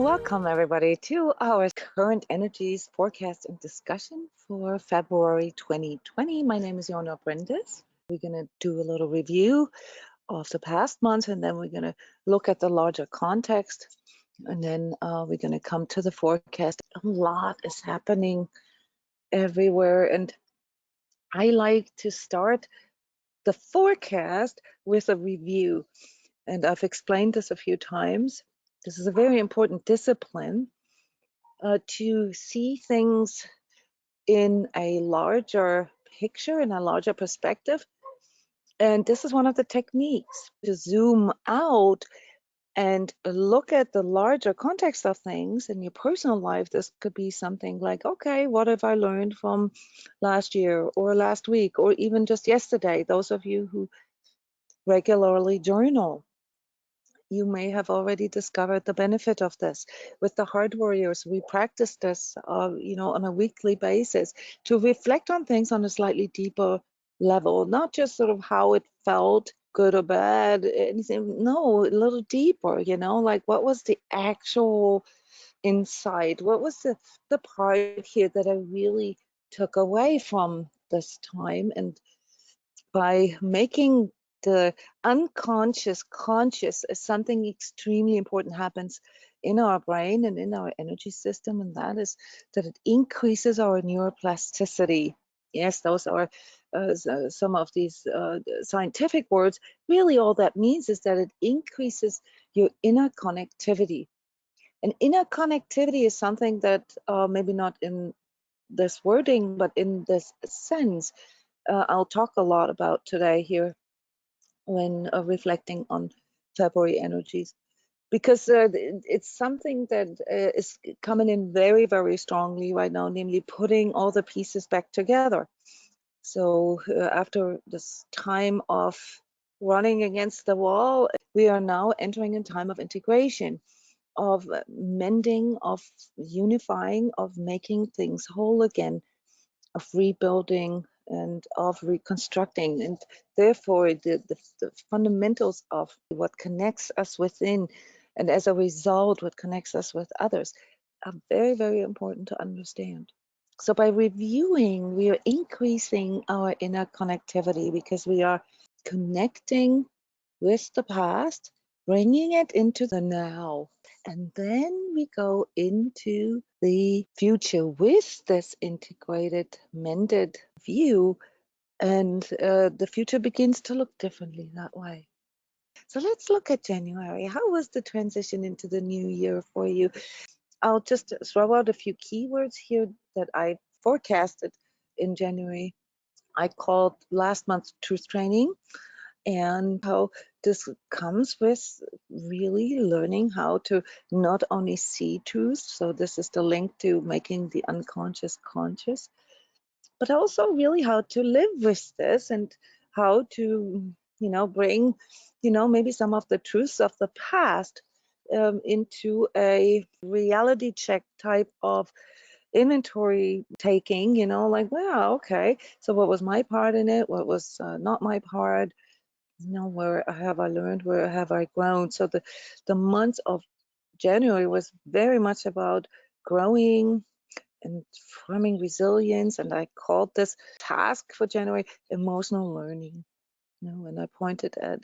Welcome, everybody, to our current energies forecast and discussion for February 2020. My name is Jona Bryndis. We're going to do a little review of the past month, and then we're going to look at the larger context, and then we're going to come to the forecast. A lot is happening everywhere, and I like to start the forecast with a review. And I've explained this a few times. This is a very important discipline to see things in a larger picture, in a larger perspective. And this is one of the techniques to zoom out and look at the larger context of things in your personal life. This could be something like, okay, what have I learned from last year or last week or even just yesterday? Those of you who regularly journal, you may have already discovered the benefit of this. With the Heart Warriors, we practice this, on a weekly basis to reflect on things on a slightly deeper level, not just sort of how it felt, good or bad, anything. No, a little deeper. Like what was the actual insight? What was the part here that I really took away from this time? And by making the unconscious conscious, is something extremely important happens in our brain and in our energy system, and that is that it increases our neuroplasticity. Yes, those are some of these scientific words. Really, all that means is that it increases your inner connectivity. And inner connectivity is something that maybe not in this wording, but in this sense, I'll talk a lot about today here when reflecting on February energies, because it's something that is coming in very, very strongly right now, namely putting all the pieces back together. So after this time of running against the wall, we are now entering a time of integration, of mending, of unifying, of making things whole again, of rebuilding and of reconstructing. And therefore, the fundamentals of what connects us within, and as a result, what connects us with others, are very, very important to understand. So by reviewing, we are increasing our inner connectivity because we are connecting with the past, bringing it into the now. And then we go into the future with this integrated, mended view, and the future begins to look differently that way. So let's look at January. How was the transition into the new year for you? I'll just throw out a few keywords here that I forecasted in January. I called last month's truth training, and how this comes with really learning how to not only see truth, so this is the link to making the unconscious conscious, but also really how to live with this and how to, bring, maybe some of the truths of the past into a reality check type of inventory taking, like, wow, okay, so what was my part in it? What was not my part? Where have I learned? Where have I grown? So the month of January was very much about growing and forming resilience. And I called this task for January emotional learning. And I pointed at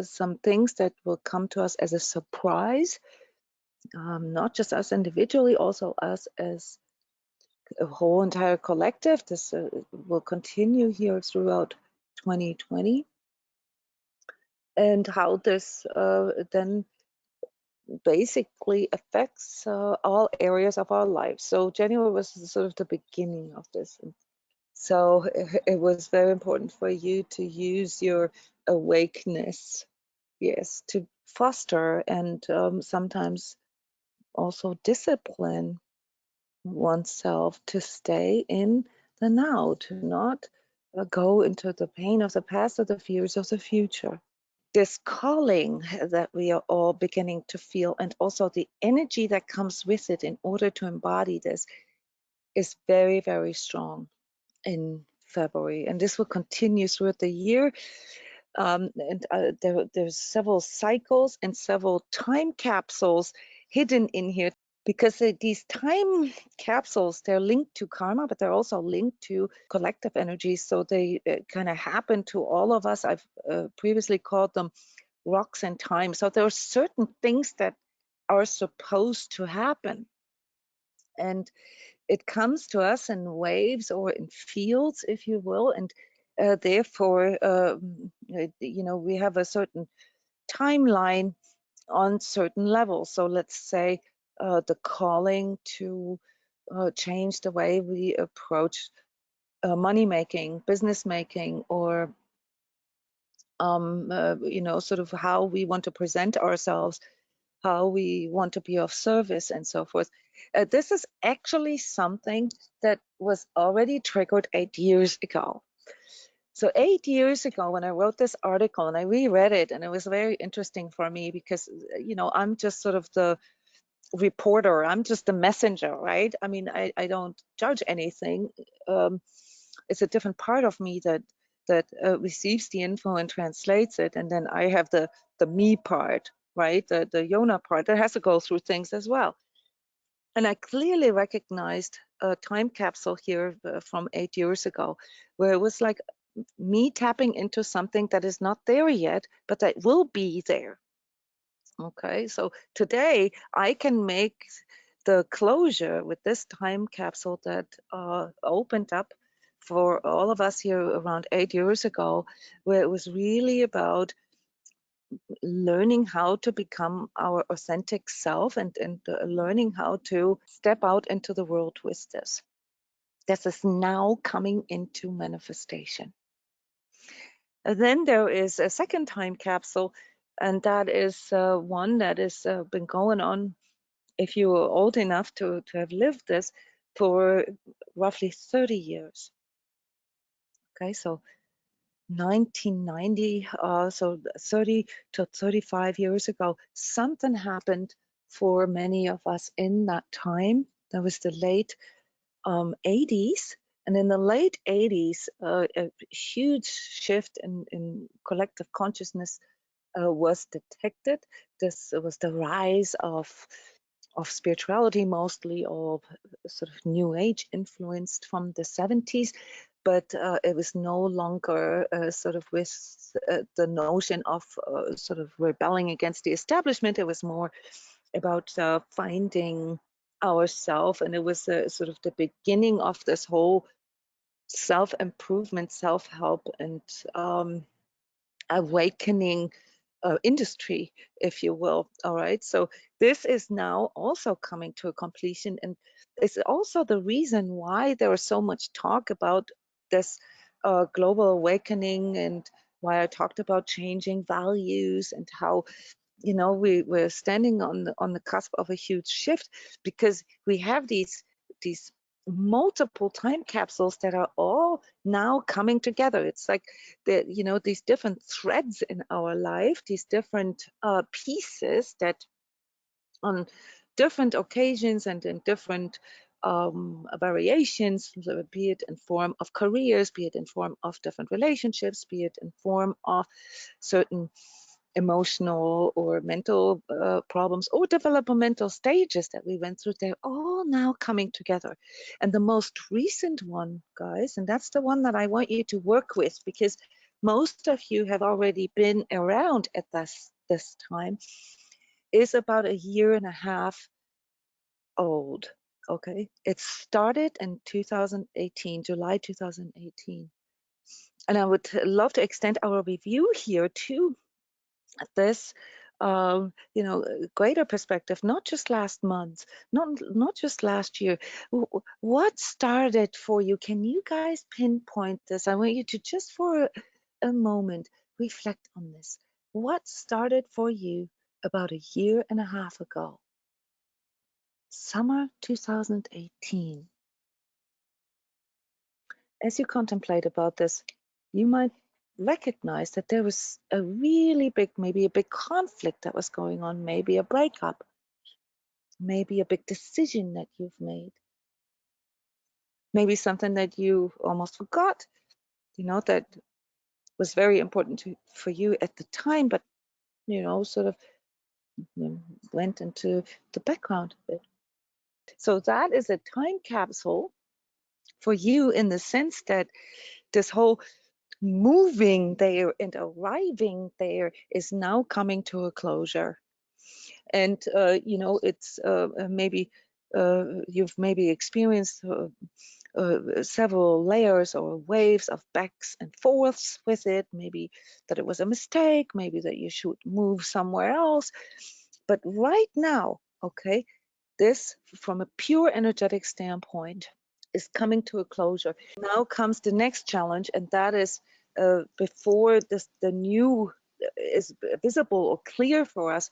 some things that will come to us as a surprise, not just us individually, also us as a whole entire collective. This will continue here throughout 2020. And how this then basically affects all areas of our lives. So January was sort of the beginning of this. And so it was very important for you to use your awakeness, yes, to foster and sometimes also discipline oneself to stay in the now, to not go into the pain of the past or the fears of the future. This calling that we are all beginning to feel, and also the energy that comes with it in order to embody this, is very, very strong in February. And this will continue throughout the year. And there's several cycles and several time capsules hidden in here, because these time capsules, they're linked to karma, but they're also linked to collective energies. So they kind of happen to all of us. I've previously called them rocks in time. So there are certain things that are supposed to happen. And it comes to us in waves or in fields, if you will. And therefore, we have a certain timeline on certain levels. So let's say the calling to change the way we approach money making, business making, or sort of how we want to present ourselves, how we want to be of service, and so forth. This is actually something that was already triggered 8 years ago. So 8 years ago, when I wrote this article and I reread it, and it was very interesting for me because, I'm just sort of the reporter, I'm just the messenger, right? I mean, I don't judge anything. It's a different part of me that receives the info and translates it, and then I have the me part, right? The Jona part that has to go through things as well. And I clearly recognized a time capsule here from 8 years ago, where it was like me tapping into something that is not there yet, but that will be there. Okay, so today I can make the closure with this time capsule that opened up for all of us here around 8 years ago, where it was really about learning how to become our authentic self and learning how to step out into the world with this. This is now coming into manifestation. And then there is a second time capsule, and that is one that has been going on, if you are old enough to have lived this, for roughly 30 years. Okay, so 1990, so 30 to 35 years ago, something happened for many of us in that time. That was the late 80s. And in the late 80s, a huge shift in collective consciousness was detected. This was the rise of spirituality, mostly of sort of new age influenced from the 70s, but it was no longer sort of with the notion of sort of rebelling against the establishment. It was more about finding ourself, and it was sort of the beginning of this whole self-improvement, self-help, and awakening industry, if you will. All right, so this is now also coming to a completion, and it's also the reason why there is so much talk about this global awakening, and why I talked about changing values, and how we're standing on the cusp of a huge shift, because we have these multiple time capsules that are all now coming together. It's like these different threads in our life, these different pieces that on different occasions and in different variations, be it in form of careers, be it in form of different relationships, be it in form of certain emotional or mental problems or developmental stages that we went through, they're all now coming together. And the most recent one, guys, and that's the one that I want you to work with, because most of you have already been around at this time, is about a year and a half old. Okay, it started in 2018, July 2018. And I would love to extend our review here to this greater perspective, not just last month, not just last year. What started for you? Can you guys pinpoint this? I want you to just for a moment reflect on this. What started for you about a year and a half ago? Summer 2018. As you contemplate about this, you might recognize that there was a really big, maybe a big conflict that was going on, maybe a breakup, maybe a big decision that you've made, maybe something that you almost forgot, that was very important for you at the time, but, sort of went into the background a bit. So that is a time capsule for you in the sense that this whole moving there and arriving there is now coming to a closure. And it's maybe you've maybe experienced several layers or waves of backs and forths with it. Maybe that it was a mistake, maybe that you should move somewhere else. But right now, okay, this from a pure energetic standpoint is coming to a closure. Now comes the next challenge, and that is before the new is visible or clear for us,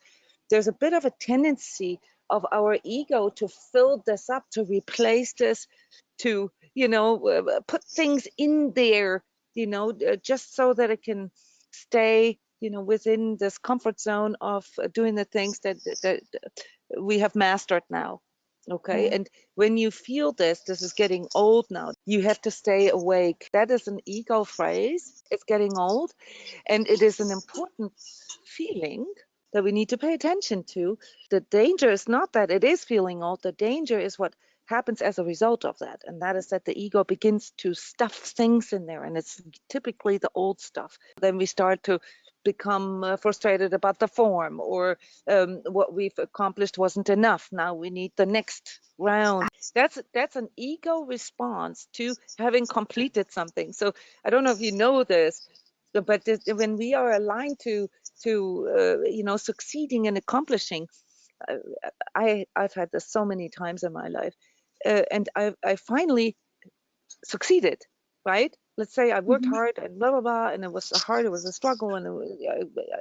there's a bit of a tendency of our ego to fill this up, to replace this, to put things in there, just so that it can stay within this comfort zone of doing the things that we have mastered now. Okay. And when you feel this is getting old now, you have to stay awake. That is an ego phrase. It's getting old. And it is an important feeling that we need to pay attention to. The danger is not that it is feeling old. The danger is what happens as a result of that. And that is that the ego begins to stuff things in there. And it's typically the old stuff. Then we start to become frustrated about the form, or what we've accomplished wasn't enough. Now we need the next round. That's an ego response to having completed something. So I don't know if you know this, but when we are aligned to succeeding and accomplishing, I've had this so many times in my life, and I finally succeeded, right? Let's say I worked hard and blah blah blah, and it was hard, it was a struggle, and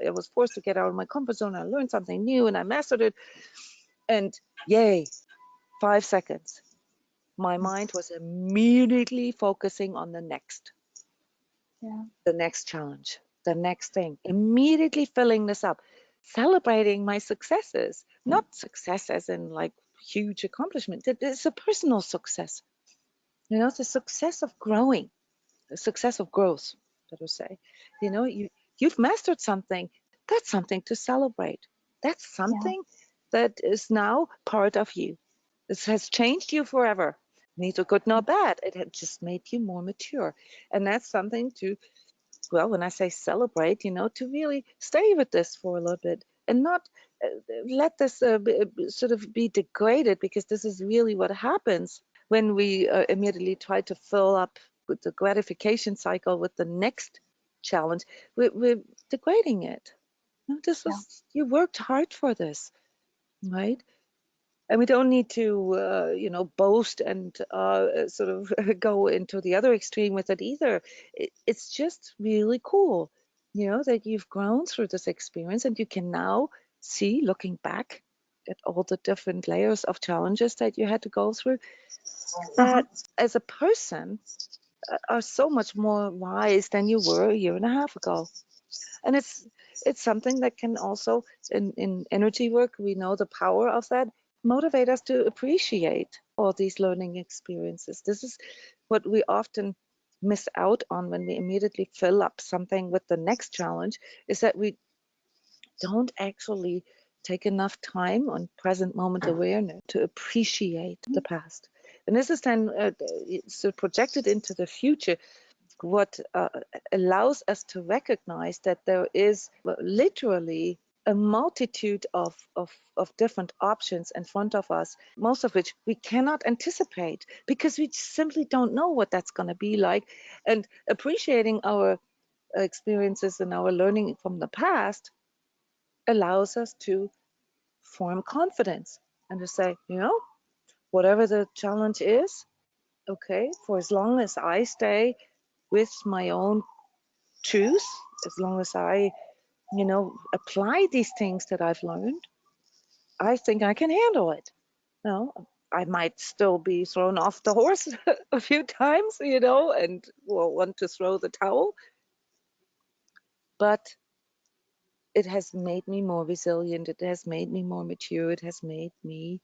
I was forced to get out of my comfort zone. I learned something new, and I mastered it, and yay, 5 seconds, my mind was immediately focusing on the next challenge, the next thing, immediately filling this up, celebrating my successes, not success as in like huge accomplishment. It's a personal success. It's a success of growing, a success of growth, better say. You've mastered something. That's something to celebrate. That's something that is now part of you. This has changed you forever. Neither good nor bad. It had just made you more mature. And that's something to, well, when I say celebrate, to really stay with this for a little bit and not let this sort of be degraded, because this is really what happens when we immediately try to fill up with the gratification cycle with the next challenge. We're degrading it. This was, you worked hard for this, right? And we don't need to, boast and sort of go into the other extreme with it either. It's just really cool, that you've grown through this experience, and you can now see, looking back at all the different layers of challenges that you had to go through, that as a person are so much more wise than you were a year and a half ago. And it's something that can also, in energy work, we know the power of that, motivate us to appreciate all these learning experiences. This is what we often miss out on when we immediately fill up something with the next challenge, is that we don't actually take enough time on present moment awareness to appreciate the past. And this is then so projected into the future, what allows us to recognize that there is literally a multitude of different options in front of us, most of which we cannot anticipate because we simply don't know what that's going to be like. And appreciating our experiences and our learning from the past allows us to form confidence and to say, whatever the challenge is, okay, for as long as I stay with my own truth, as long as I, apply these things that I've learned, I think I can handle it. I might still be thrown off the horse a few times, and will want to throw the towel, but it has made me more resilient. It has made me more mature. It has made me,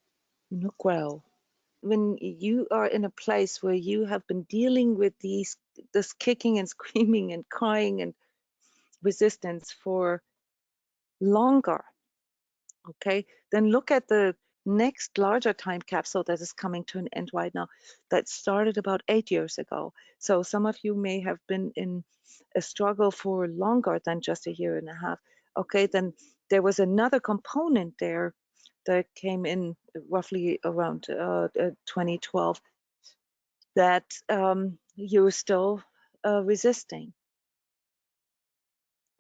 grow. When you are in a place where you have been dealing with this kicking and screaming and crying and resistance for longer Okay, then look at the next larger time capsule that is coming to an end right now, that started about 8 years ago. So some of you may have been in a struggle for longer than just a year and a half. Okay, then there was another component there that came in roughly around 2012 that you're still resisting.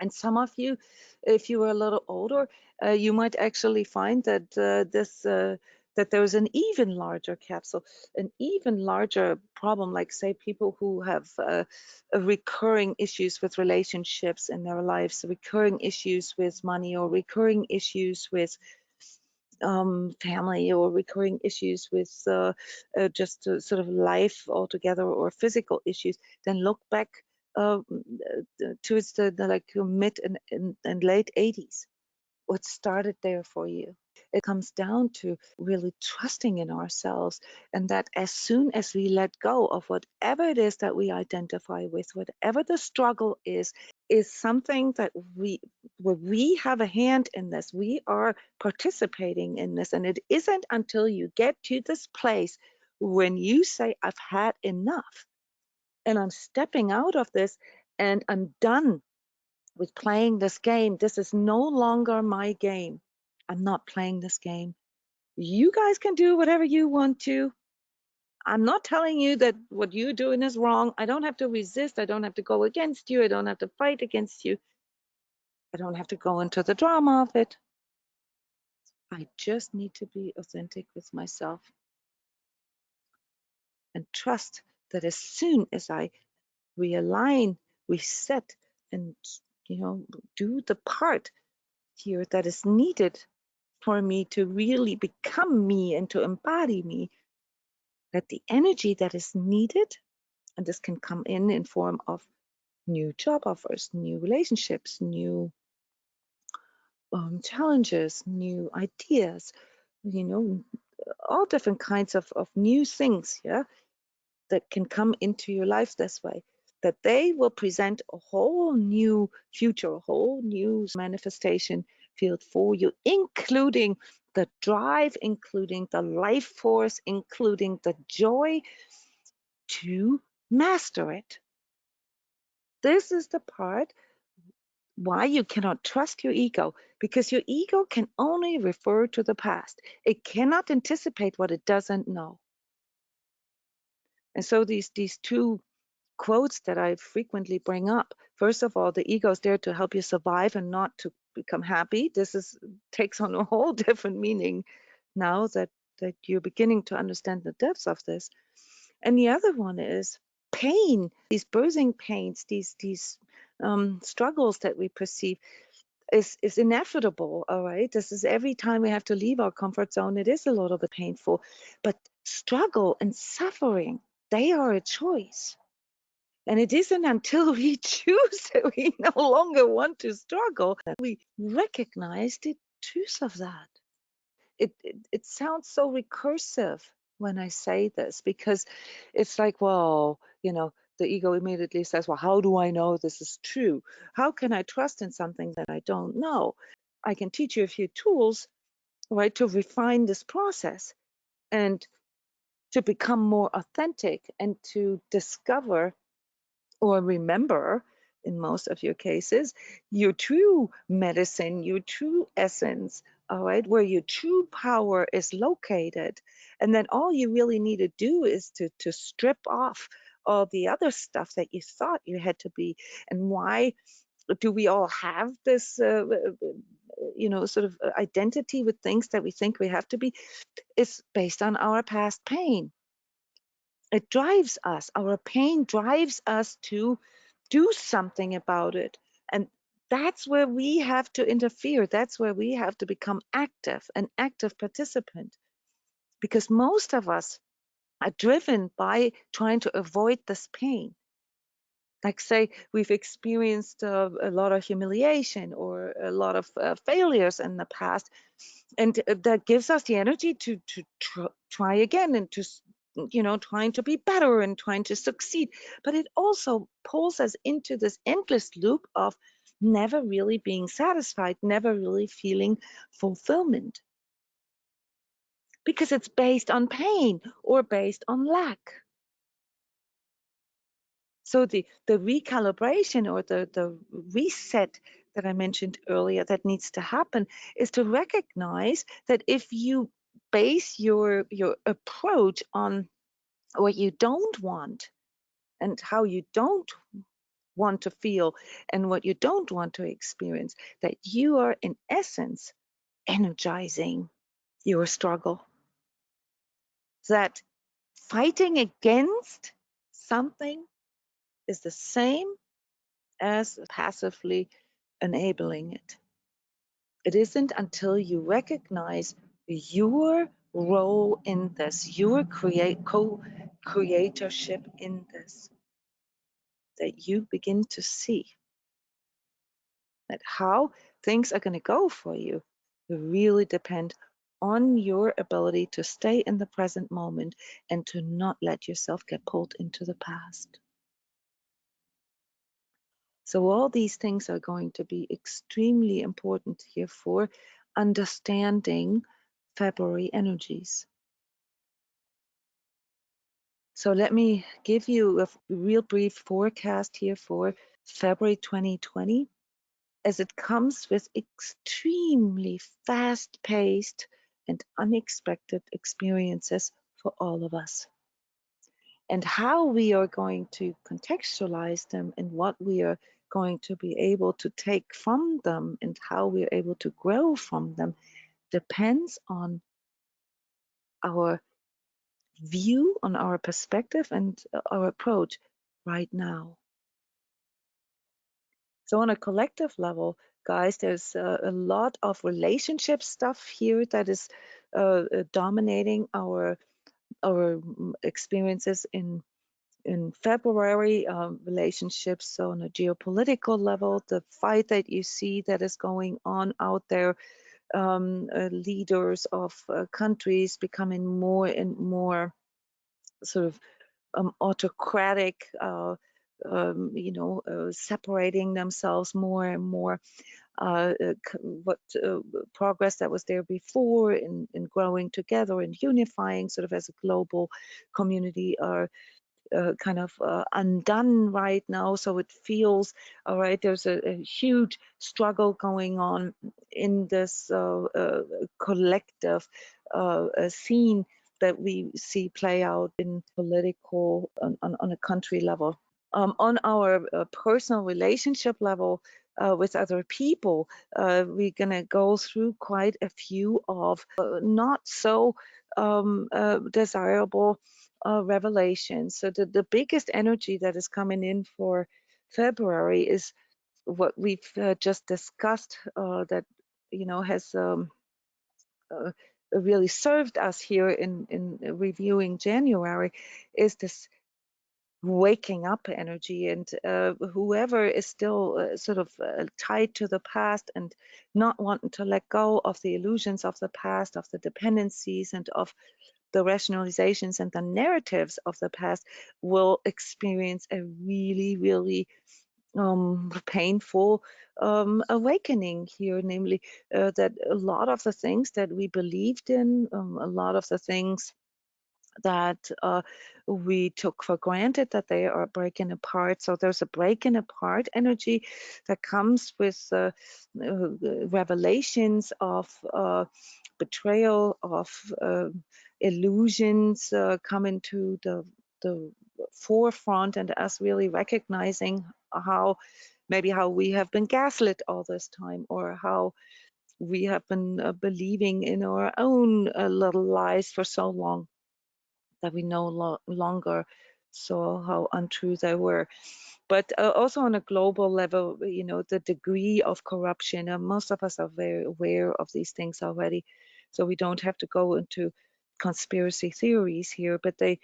And some of you, if you were a little older, you might actually find that that there's an even larger capsule, an even larger problem, like say people who have recurring issues with relationships in their lives, recurring issues with money, or recurring issues with family, or recurring issues with just sort of life altogether, or physical issues. Then look back towards the like mid and late 80s. What started there for you? It comes down to really trusting in ourselves, and that as soon as we let go of whatever it is that we identify with, whatever the struggle is something that where we have a hand in this, we are participating in this. And it isn't until you get to this place when you say, I've had enough and I'm stepping out of this and I'm done with playing this game. This is no longer my game. I'm not playing this game. You guys can do whatever you want to. I'm not telling you that what you're doing is wrong. I don't have to resist. I don't have to go against you. I don't have to fight against you. I don't have to go into the drama of it. I just need to be authentic with myself and trust that as soon as I realign, reset, and do the part here that is needed for me to really become me and to embody me, that the energy that is needed, and this can come in form of new job offers, new relationships, new challenges, new ideas, all different kinds of new things, yeah, that can come into your life this way, that they will present a whole new future, a whole new manifestation field for you, including the drive, including the life force, including the joy to master it. This is the part why you cannot trust your ego, because your ego can only refer to the past. It cannot anticipate what it doesn't know. And so these two quotes that I frequently bring up. First of all, the ego is there to help you survive and not to become happy. This takes on a whole different meaning now that you're beginning to understand the depths of this. And the other one is pain. These birthing pains, these struggles that we perceive is inevitable. All right, this is every time we have to leave our comfort zone. It is a little bit painful, but struggle and suffering, they are a choice. And it isn't until we choose that we no longer want to struggle that we recognize the truth of that. It sounds so recursive when I say this, because it's like, well, the ego immediately says, well, how do I know this is true? How can I trust in something that I don't know? I can teach you a few tools, right, to refine this process and to become more authentic and to discover or remember, in most of your cases, your true medicine, your true essence, all right, where your true power is located. And then all you really need to do is to strip off all the other stuff that you thought you had to be. And why do we all have this, sort of identity with things that we think we have to be? It's based on our past pain. It drives us. Our pain drives us to do something about it. And that's where we have to interfere. That's where we have to become active, an active participant. Because most of us are driven by trying to avoid this pain. Like, say, we've experienced a lot of humiliation or a lot of failures in the past, and that gives us the energy to try again and to trying to be better and trying to succeed. But it also pulls us into this endless loop of never really being satisfied, never really feeling fulfillment, because it's based on pain or based on lack. So the recalibration or the reset that I mentioned earlier that needs to happen is to recognize that if you base your approach on what you don't want and how you don't want to feel and what you don't want to experience, that you are in essence energizing your struggle. That fighting against something is the same as passively enabling it. It isn't until you recognize your role in this, your co-creatorship in this, that you begin to see that how things are going to go for you really depend on your ability to stay in the present moment and to not let yourself get pulled into the past. So all these things are going to be extremely important here for understanding February energies. So let me give you a real brief forecast here for February 2020, as it comes with extremely fast-paced and unexpected experiences for all of us. And how we are going to contextualize them and what we are going to be able to take from them and how we are able to grow from them depends on our view, on our perspective, and our approach right now. So on a collective level, guys, there's a lot of relationship stuff here that is dominating our experiences in February, relationships. So on a geopolitical level, the fight that you see that is going on out there, leaders of countries becoming more and more sort of autocratic, separating themselves more and more. What progress that was there before in growing together and unifying sort of as a global community are kind of undone right now. So it feels, all right, there's a huge struggle going on in this collective scene that we see play out in political on a country level. On our personal relationship level with other people, we're going to go through quite a few of not so desirable revelations. So the biggest energy that is coming in for February is what we've just discussed, that has really served us here in reviewing January, is this waking up energy. And whoever is still sort of tied to the past and not wanting to let go of the illusions of the past, of the dependencies and of the rationalizations and the narratives of the past, will experience a really, really painful awakening here, namely that a lot of the things that we believed in, a lot of the things that we took for granted, that they are breaking apart. So there's a breaking apart energy that comes with revelations of betrayal, of illusions coming to the forefront, and us really recognizing how maybe how we have been gaslit all this time, or how we have been believing in our own little lies for so long that we no longer saw how untrue they were. But also on a global level, the degree of corruption, most of us are very aware of these things already. So we don't have to go into conspiracy theories here, but they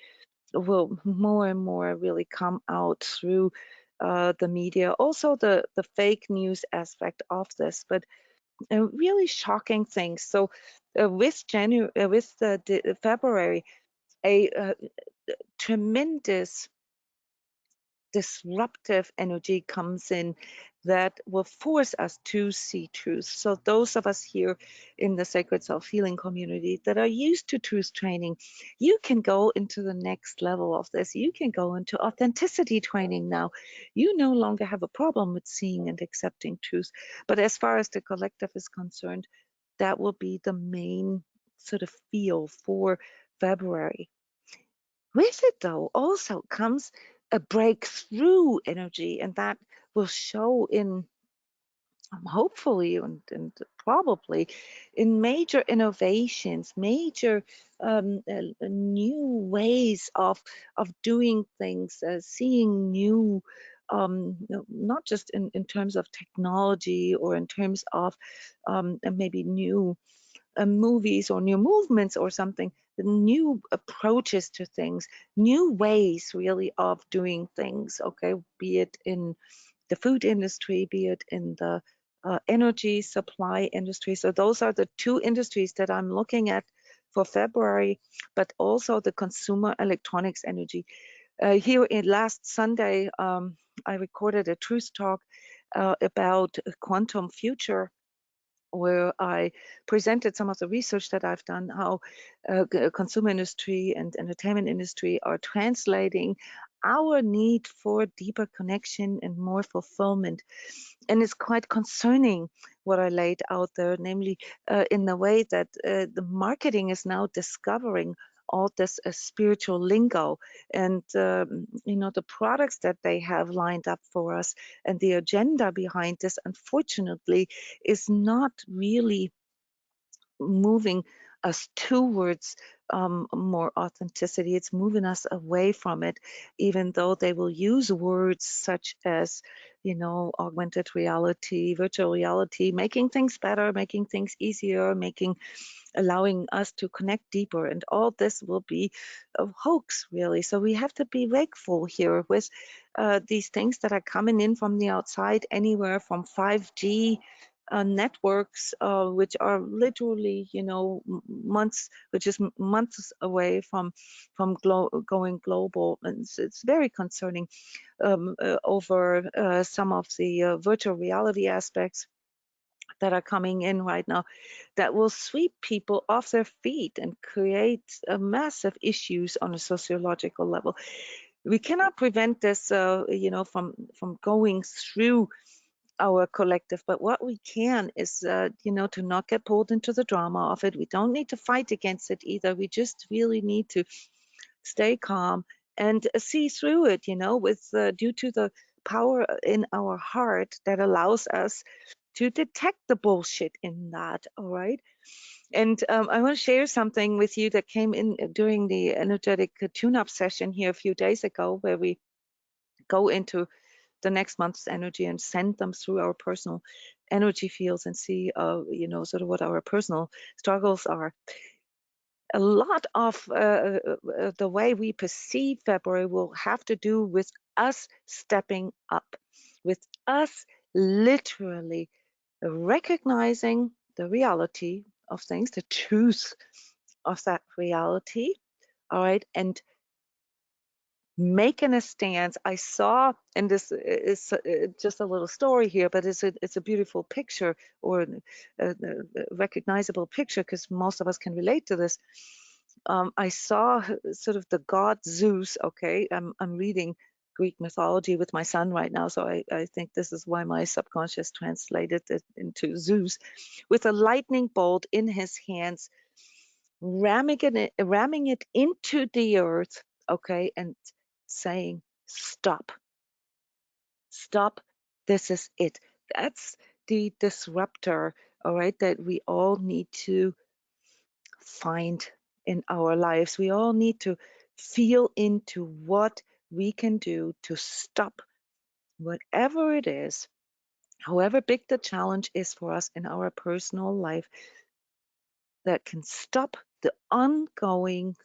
will more and more really come out through the media. Also the fake news aspect of this, but really shocking things. So with February, a tremendous disruptive energy comes in that will force us to see truth. So those of us here in the Sacred Self-Healing community that are used to truth training, you can go into the next level of this. You can go into authenticity training now. You no longer have a problem with seeing and accepting truth. But as far as the collective is concerned, that will be the main sort of feel for February. With it, though, also comes a breakthrough energy, and that will show in, hopefully and probably, in major innovations, major new ways of doing things, seeing new, not just in terms of technology or in terms of maybe new movies or new movements or something, new approaches to things, new ways really of doing things, okay, be it in the food industry, be it in the energy supply industry. So those are the two industries that I'm looking at for February, but also the consumer electronics energy. Here in last Sunday, I recorded a truth talk about a quantum future, where I presented some of the research that I've done, how consumer industry and entertainment industry are translating our need for deeper connection and more fulfillment. And it's quite concerning what I laid out there, namely in the way that the marketing is now discovering all this spiritual lingo, and the products that they have lined up for us, and the agenda behind this, unfortunately, is not really moving us towards more authenticity. It's moving us away from it, even though they will use words such as, augmented reality, virtual reality, making things better, making things easier, allowing us to connect deeper. And all this will be a hoax, really. So we have to be wakeful here with these things that are coming in from the outside, anywhere from 5G networks, which are literally, months away from going global. And it's very concerning over some of the virtual reality aspects that are coming in right now, that will sweep people off their feet and create massive issues on a sociological level. We cannot prevent this, from going through our collective, but what we can is, to not get pulled into the drama of it. We don't need to fight against it either. We just really need to stay calm and see through it, with due to the power in our heart that allows us to detect the bullshit in that. All right. And I want to share something with you that came in during the energetic tune-up session here a few days ago, where we go into the next month's energy and send them through our personal energy fields and see, sort of what our personal struggles are. A lot of the way we perceive February will have to do with us stepping up, with us literally recognizing the reality of things, the truth of that reality, all right, and making a stance. I saw, and this is just a little story here, but it's a beautiful picture, or a recognizable picture, because most of us can relate to this. I saw sort of the god Zeus. Okay, I'm reading Greek mythology with my son right now, so I think this is why my subconscious translated it into Zeus, with a lightning bolt in his hands, ramming it into the earth, okay, and saying, stop, stop, this is it. That's the disruptor, all right, that we all need to find in our lives. We all need to feel into what we can do to stop whatever it is, however big the challenge is for us in our personal life, that can stop the ongoing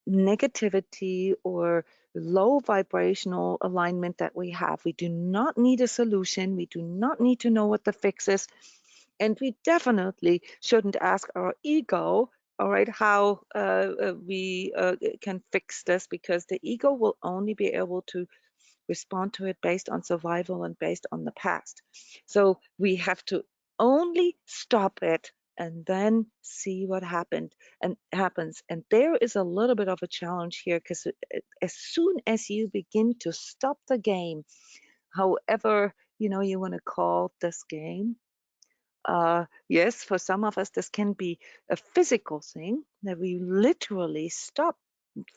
negativity or low vibrational alignment that we have. We do not need a solution. We do not need to know what the fix is. And we definitely shouldn't ask our ego, all right, how we can fix this, because the ego will only be able to respond to it based on survival and based on the past. So we have to only stop it and then see what happens. And there is a little bit of a challenge here, because as soon as you begin to stop the game, however you want to call this game, yes, for some of us this can be a physical thing, that we literally stop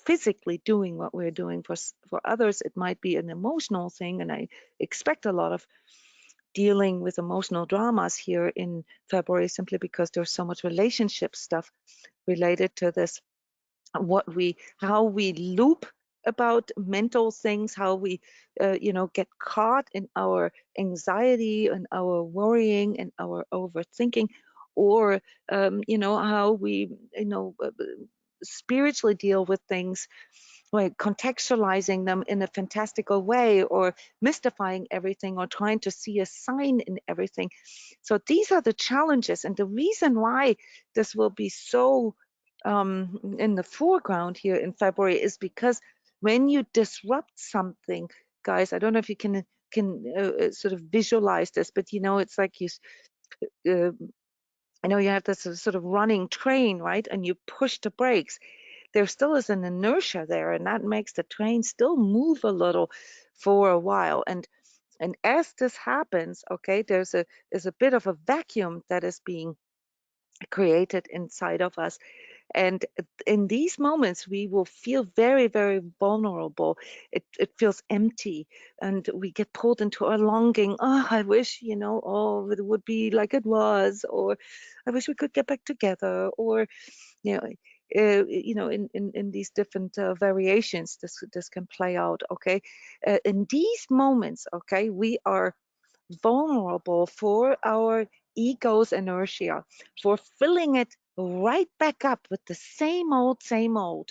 physically doing what we're doing. For others it might be an emotional thing, and I expect a lot of dealing with emotional dramas here in February, simply because there's so much relationship stuff related to this. How we loop about mental things, how we get caught in our anxiety and our worrying and our overthinking, or how we spiritually deal with things, like contextualizing them in a fantastical way, or mystifying everything, or trying to see a sign in everything. So these are the challenges, and the reason why this will be so in the foreground here in February is because when you disrupt something, guys, I don't know if you can sort of visualize this, but it's like uh, I know you have this sort of running train, right? And you push the brakes. There still is an inertia there, and that makes the train still move a little for a while. And as this happens, okay, there's a bit of a vacuum that is being created inside of us. And in these moments, we will feel very, very vulnerable. It feels empty, and we get pulled into a longing. Oh, I wish, it would be like it was, or I wish we could get back together, or, you know, in these different variations, this can play out. Okay, in these moments, okay, we are vulnerable for our ego's inertia, for filling it right back up with the same old, same old.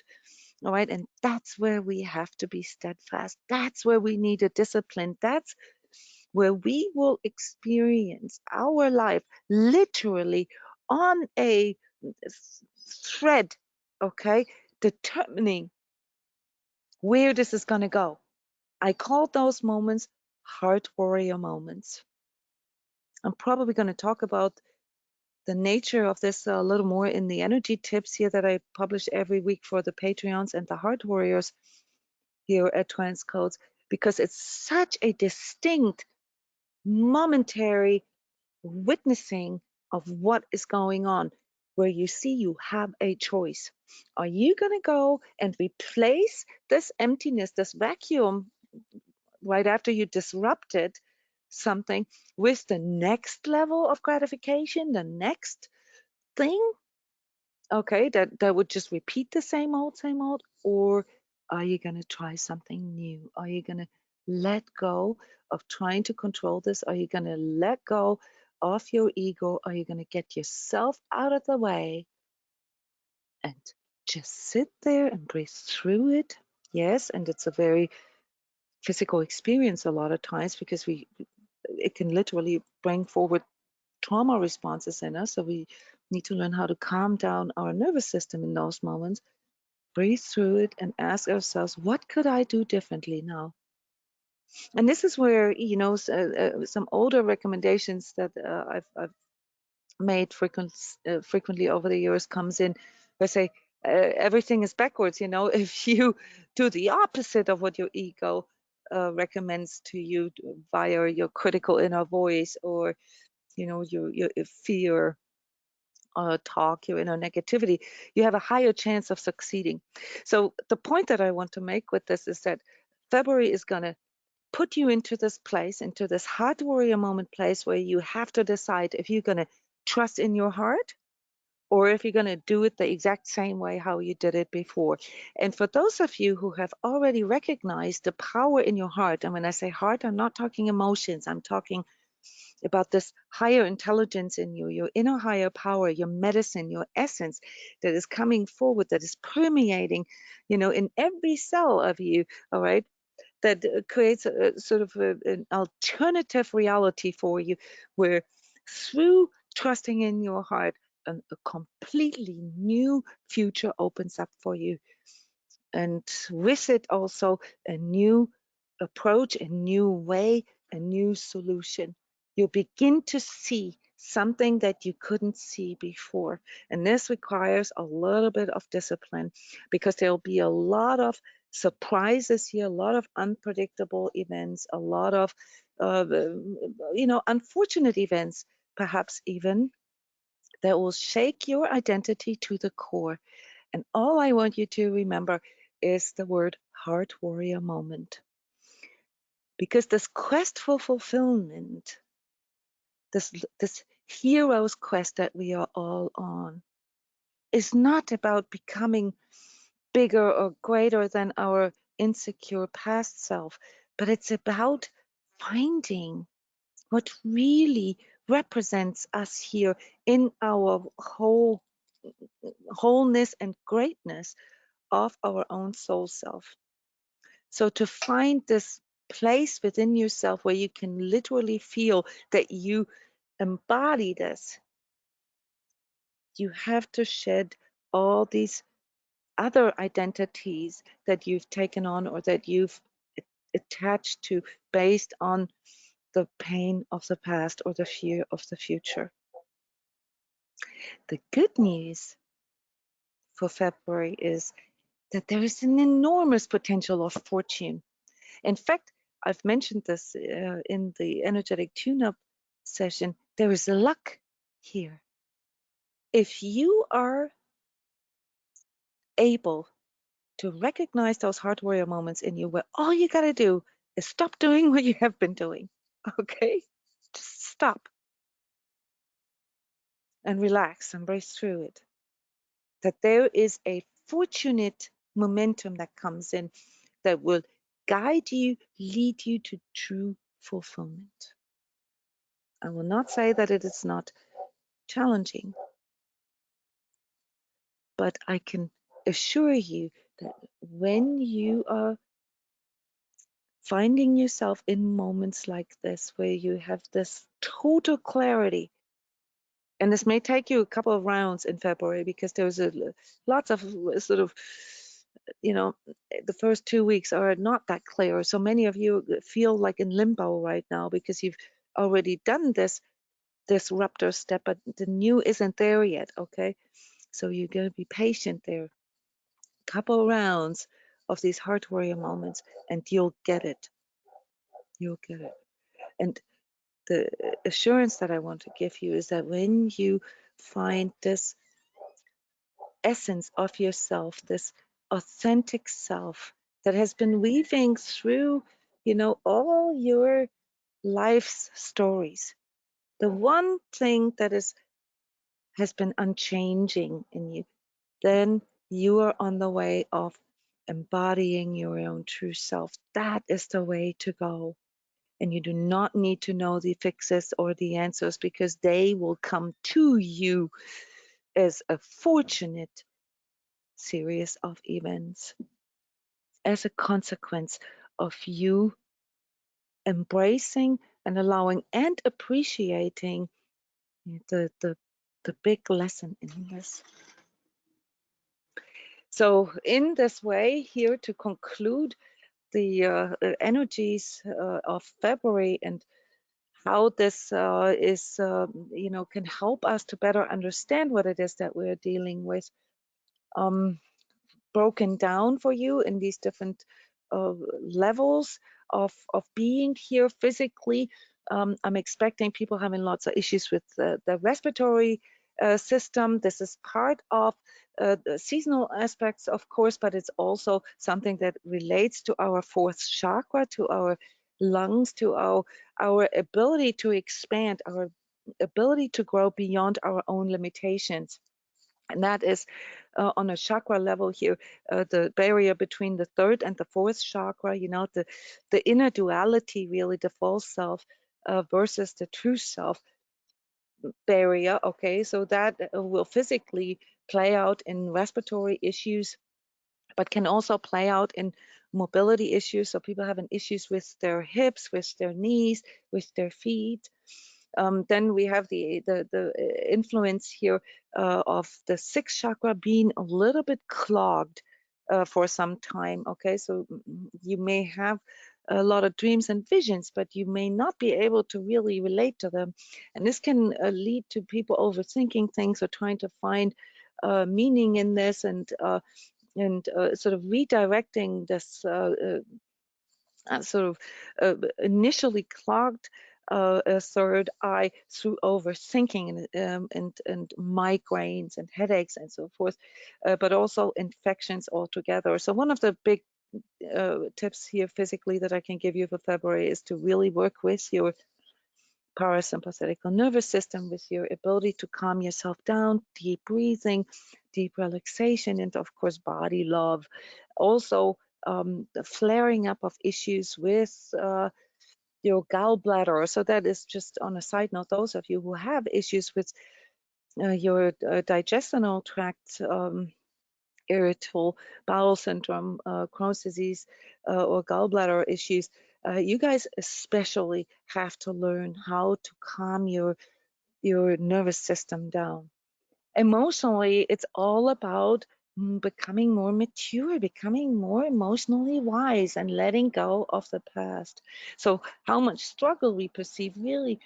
All right. And that's where we have to be steadfast. That's where we need a discipline. That's where we will experience our life literally on a thread, okay, determining where this is going to go. I call those moments heart warrior moments. I'm probably going to talk about the nature of this a little more in the energy tips here that I publish every week for the Patreons and the Heart Warriors here at transCODES, because it's such a distinct, momentary witnessing of what is going on, where you see you have a choice. Are you going to go and replace this emptiness, this vacuum, right after you disrupted something, with the next level of gratification, the next thing, okay, that would just repeat the same old, or are you going to try something new? Are you going to let go of trying to control this? Are you going to let go of your ego? Are you going to get yourself out of the way and just sit there and breathe through it? Yes, and it's a very physical experience a lot of times, because it can literally bring forward trauma responses in us. So we need to learn how to calm down our nervous system in those moments, breathe through it, and ask ourselves, what could I do differently now? And this is where, some older recommendations that I've made frequently over the years comes in. I say, everything is backwards. If you do the opposite of what your ego recommends to you via your critical inner voice, or your fear talk, your inner negativity, you have a higher chance of succeeding. So the point that I want to make with this is that February is going to put you into this place, into this heart warrior moment place, where you have to decide if you're going to trust in your heart, or if you're going to do it the exact same way how you did it before. And for those of you who have already recognized the power in your heart, and when I say heart, I'm not talking emotions, I'm talking about this higher intelligence in you, your inner higher power, your medicine, your essence that is coming forward, that is permeating, in every cell of you, all right, that creates a sort of an alternative reality for you, where through trusting in your heart, a completely new future opens up for you. And with it also a new approach, a new way, a new solution. You begin to see something that you couldn't see before. And this requires a little bit of discipline because there'll be a lot of surprises here, a lot of unpredictable events, a lot of, unfortunate events, perhaps even, that will shake your identity to the core. And all I want you to remember is the word heart warrior moment. Because this quest for fulfillment, this hero's quest that we are all on, is not about becoming bigger or greater than our insecure past self, but it's about finding what really represents us here in our wholeness and greatness of our own soul self. So to find this place within yourself where you can literally feel that you embody this, you have to shed all these other identities that you've taken on or that you've attached to based on the pain of the past or the fear of the future. The good news for February is that there is an enormous potential of fortune. In fact, I've mentioned this in the energetic tune-up session. There is luck here. If you are able to recognize those heart warrior moments in you where all you got to do is stop doing what you have been doing, okay? Just stop and relax and breathe through it. That there is a fortunate momentum that comes in that will guide you, lead you to true fulfillment. I will not say that it is not challenging, but I can assure you that when you are finding yourself in moments like this, where you have this total clarity, and this may take you a couple of rounds in February because there's lots of sort of, the first 2 weeks are not that clear. So many of you feel like in limbo right now because you've already done this disruptor step, but the new isn't there yet, okay? So you're going to be patient there. Couple rounds of these heart warrior moments, and you'll get it. You'll get it. And the assurance that I want to give you is that when you find this essence of yourself, this authentic self that has been weaving through, all your life's stories, the one thing that has been unchanging in you, then you are on the way of embodying your own true self. That is the way to go. And you do not need to know the fixes or the answers because they will come to you as a fortunate series of events, as a consequence of you embracing and allowing and appreciating the big lesson in this. So in this way, here to conclude the energies of February and how this can help us to better understand what it is that we're dealing with, broken down for you in these different levels of being here physically. I'm expecting people having lots of issues with the respiratory system. This is part of the seasonal aspects, of course, but it's also something that relates to our fourth chakra, to our lungs, to our ability to expand, our ability to grow beyond our own limitations. And that is on a chakra level here, the barrier between the third and the fourth chakra, the inner duality, really, the false self versus the true self barrier. Okay, so that will physically play out in respiratory issues, but can also play out in mobility issues. So people having issues with their hips, with their knees, with their feet. Then we have the influence here of the sixth chakra being a little bit clogged for some time. Okay, so you may have a lot of dreams and visions, but you may not be able to really relate to them. And this can lead to people overthinking things or trying to find meaning in this, and sort of redirecting this sort of initially clogged a third eye through overthinking, and migraines and headaches and so forth, but also infections altogether. So one of the big tips here physically that I can give you for February is to really work with your parasympathetic nervous system, with your ability to calm yourself down, deep breathing, deep relaxation, and of course body love. Also, the flaring up of issues with your gallbladder. So that is just on a side note, those of you who have issues with your digestional tract, irritable bowel syndrome, Crohn's disease, or gallbladder issues, you guys especially have to learn how to calm your nervous system down. Emotionally, it's all about becoming more mature, becoming more emotionally wise, and letting go of the past. So how much struggle we perceive really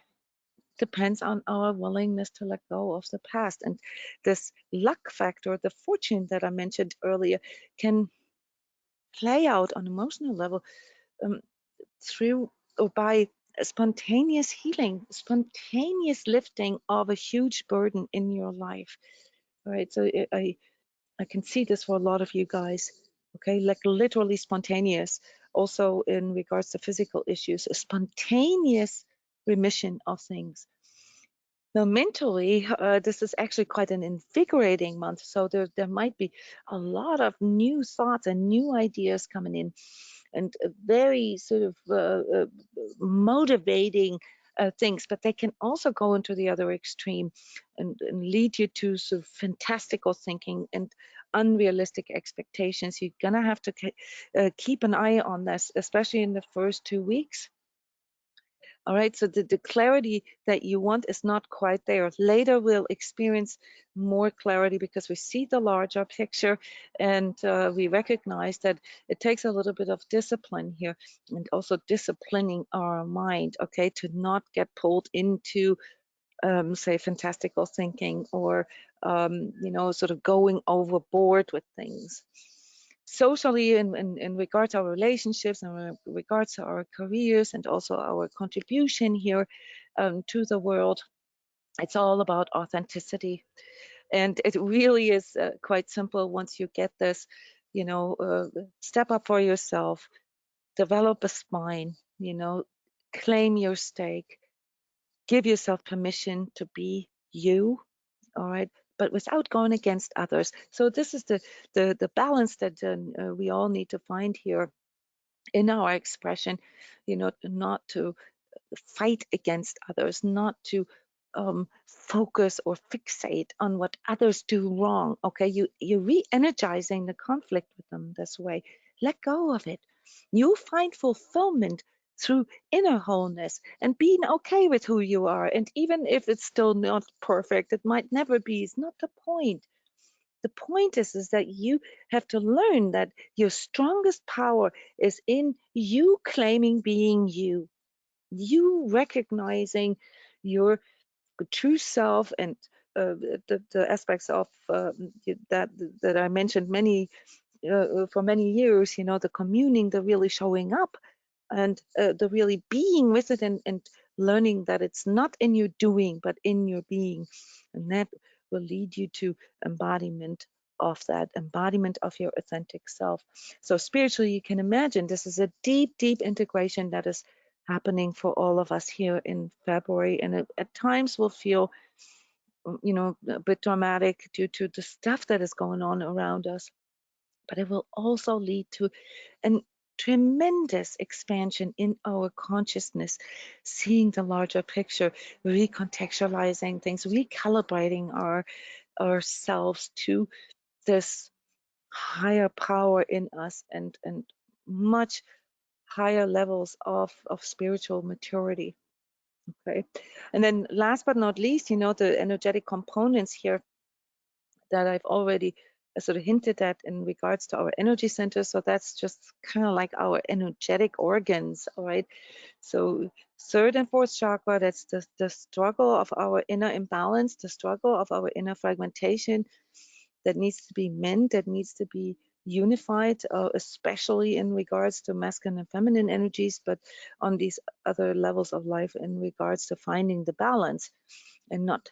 depends on our willingness to let go of the past. And this luck factor, the fortune that I mentioned earlier, can play out on emotional level um, through or by spontaneous healing, spontaneous lifting of a huge burden in your life. All right, so I can see this for a lot of you guys. Okay, like literally spontaneous. Also in regards to physical issues, a spontaneous remission of things. Now, mentally, this is actually quite an invigorating month. So there might be a lot of new thoughts and new ideas coming in, and very sort of motivating things. But they can also go into the other extreme, and lead you to sort of fantastical thinking and unrealistic expectations. You're gonna have to keep an eye on this, especially in the first 2 weeks. All right, so the clarity that you want is not quite there. Later, we'll experience more clarity because we see the larger picture, and we recognize that it takes a little bit of discipline here, and also disciplining our mind, okay, to not get pulled into, say, fantastical thinking, or, sort of going overboard with things. Socially, in regards to our relationships, and in regards to our careers, and also our contribution here to the world, it's all about authenticity. And it really is quite simple once you get this. Step up for yourself, develop a spine, claim your stake, give yourself permission to be you. All right, but without going against others. So this is the balance that we all need to find here in our expression, not to fight against others, not to focus or fixate on what others do wrong. Okay, you're re-energizing the conflict with them this way. Let go of it. You find fulfillment through inner wholeness and being okay with who you are. And even if it's still not perfect, it might never be. It's not the point. The point is that you have to learn that your strongest power is in you claiming being you, you recognizing your true self, and the aspects of that I mentioned for many years, the communing, the really showing up, and the really being with it, and learning that it's not in your doing but in your being, and that will lead you to embodiment of that, embodiment of your authentic self. So spiritually, you can imagine this is a deep integration that is happening for all of us here in February, and it, at times will feel a bit dramatic due to the stuff that is going on around us, but it will also lead to an tremendous expansion in our consciousness, seeing the larger picture, recontextualizing things, recalibrating ourselves to this higher power in us, and much higher levels of spiritual maturity. Okay. And then last but not least, the energetic components here that I've already sort of hinted at in regards to our energy centers. So that's just kind of like our energetic organs, all right? So third and fourth chakra, that's the struggle of our inner imbalance, the struggle of our inner fragmentation that needs to be mended, that needs to be unified, especially in regards to masculine and feminine energies, but on these other levels of life in regards to finding the balance and not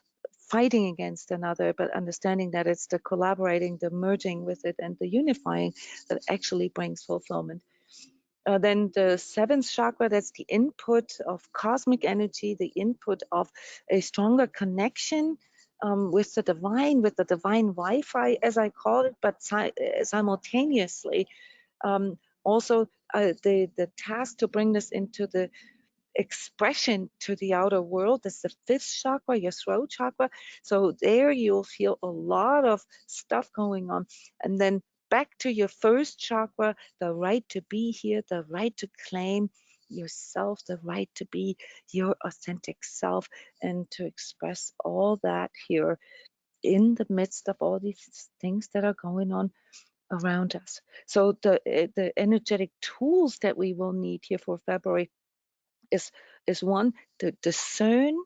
fighting against another, but understanding that it's the collaborating, the merging with it, and the unifying that actually brings fulfillment. Then the seventh chakra, that's the input of cosmic energy, the input of a stronger connection with the divine Wi-Fi, as I call it, but simultaneously also the task to bring this into the expression to the outer world. That's the fifth chakra, your throat chakra. So there you'll feel a lot of stuff going on. And then back to your first chakra, the right to be here, the right to claim yourself, the right to be your authentic self, and to express all that here in the midst of all these things that are going on around us. So the energetic tools that we will need here for February is one to discern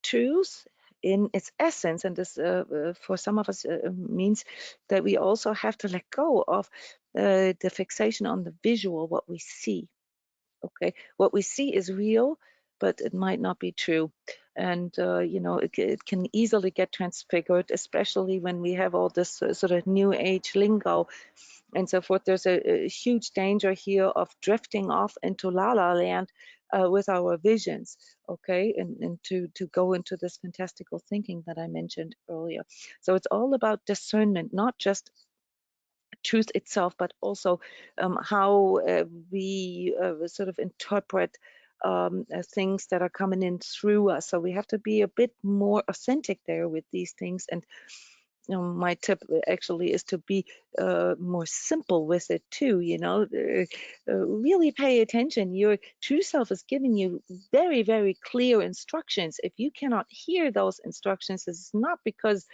truth in its essence, and this for some of us means that we also have to let go of the fixation on the visual, what we see. Okay, what we see is real, but it might not be true, and it can easily get transfigured, especially when we have all this sort of new age lingo and so forth. There's a huge danger here of drifting off into la la land with our visions, okay, and to go into this fantastical thinking that I mentioned earlier. So it's all about discernment, not just truth itself, but also how we sort of interpret things that are coming in through us. So we have to be a bit more authentic there with these things. And my tip actually is to be more simple with it too. Really pay attention. Your true self is giving you very, very clear instructions. If you cannot hear those instructions, it's not because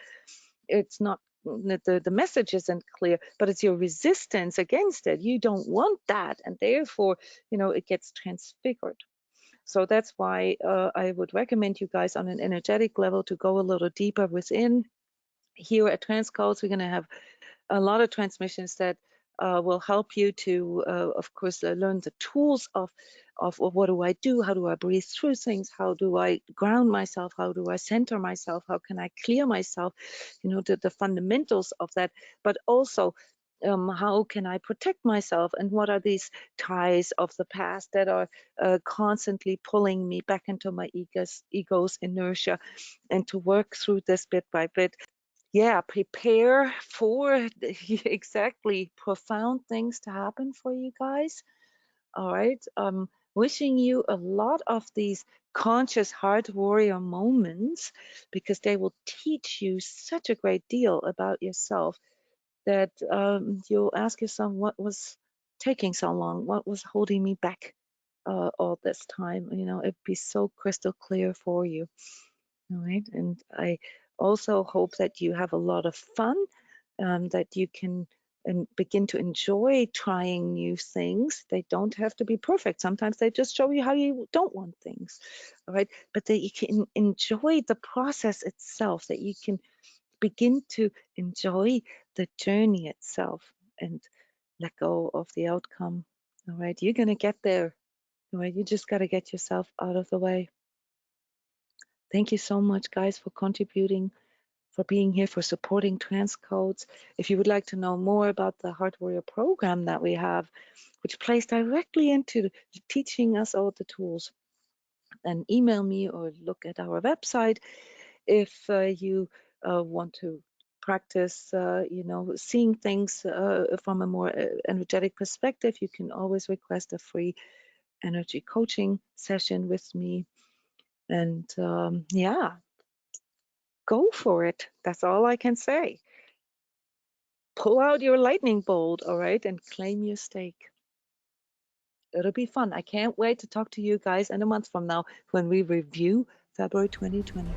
it's not the message isn't clear, but it's your resistance against it. You don't want that, and therefore, it gets transfigured. So that's why I would recommend you guys on an energetic level to go a little deeper within. Here at transCODES, we're going to have a lot of transmissions that will help you to, of course, learn the tools of what do I do? How do I breathe through things? How do I ground myself? How do I center myself? How can I clear myself? The fundamentals of that, but also how can I protect myself? And what are these ties of the past that are constantly pulling me back into my ego's inertia, and to work through this bit by bit. Yeah, prepare for exactly profound things to happen for you guys. All right. Wishing you a lot of these conscious heart warrior moments, because they will teach you such a great deal about yourself that you'll ask yourself, what was taking so long? What was holding me back all this time? It'd be so crystal clear for you. All right. And I also hope that you have a lot of fun, that you can and begin to enjoy trying new things. They don't have to be perfect. Sometimes they just show you how you don't want things. All right. But that you can enjoy the process itself, that you can begin to enjoy the journey itself and let go of the outcome. All right. You're going to get there. All right. You just got to get yourself out of the way. Thank you so much, guys, for contributing, for being here, for supporting transCODES. If you would like to know more about the Heart Warrior program that we have, which plays directly into teaching us all the tools, then email me or look at our website. If you want to practice, seeing things from a more energetic perspective, you can always request a free energy coaching session with me. And yeah, go for it. That's all I can say. Pull out your lightning bolt, all right, and claim your stake. It'll be fun. I can't wait to talk to you guys in a month from now when we review February 2020.